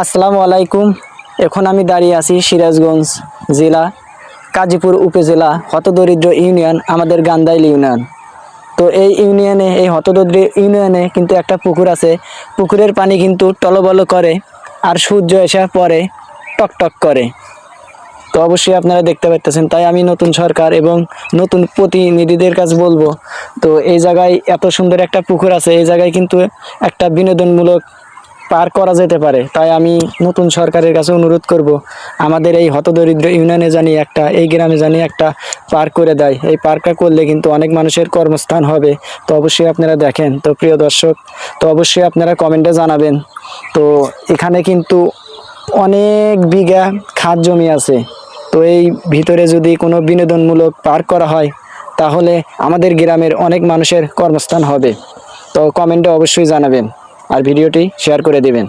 আসসালামু আলাইকুম। এখন আমি দাঁড়িয়ে আছি সিরাজগঞ্জ জেলা কাজীপুর উপজেলা হতদরিদ্র ইউনিয়ন, আমাদের গান্দাইল ইউনিয়ন। তো এই ইউনিয়নে, এই হতদরিদ্র ইউনিয়নে কিন্তু একটা পুকুর আছে। পুকুরের পানি কিন্তু টলবল করে আর সূর্য এসে পরে টকটক করে। তো অবশ্যই আপনারা দেখতে পাচ্ছেন। তাই আমি নতুন সরকার এবং নতুন প্রতিনিধিদের কাছে বলবো, তো এই জায়গায় এত সুন্দর একটা পুকুর আছে, এই জায়গায় কিন্তু একটা বিনোদনমূলক পার্ক করা যেতে পারে। তাই আমি নতুন সরকারের কাছে অনুরোধ করব, আমাদের এই হতদরিদ্র ইউনিয়নে জানি একটা, এই গ্রামে জানি একটা পার্ক করে দেয়। এই পার্কটা করলে কিন্তু অনেক মানুষের কর্মস্থান হবে। তো অবশ্যই আপনারা দেখেন। তো প্রিয় দর্শক, তো অবশ্যই আপনারা কমেন্টে জানাবেন। তো এখানে কিন্তু অনেক বিঘা খাদ জমি আছে। তো এই ভিতরে যদি কোনো বিনোদনমূলক পার্ক করা হয়, তাহলে আমাদের গ্রামের অনেক মানুষের কর্মস্থান হবে। তো কমেন্টে অবশ্যই জানাবেন আর ভিডিওটি শেয়ার করে দেবেন।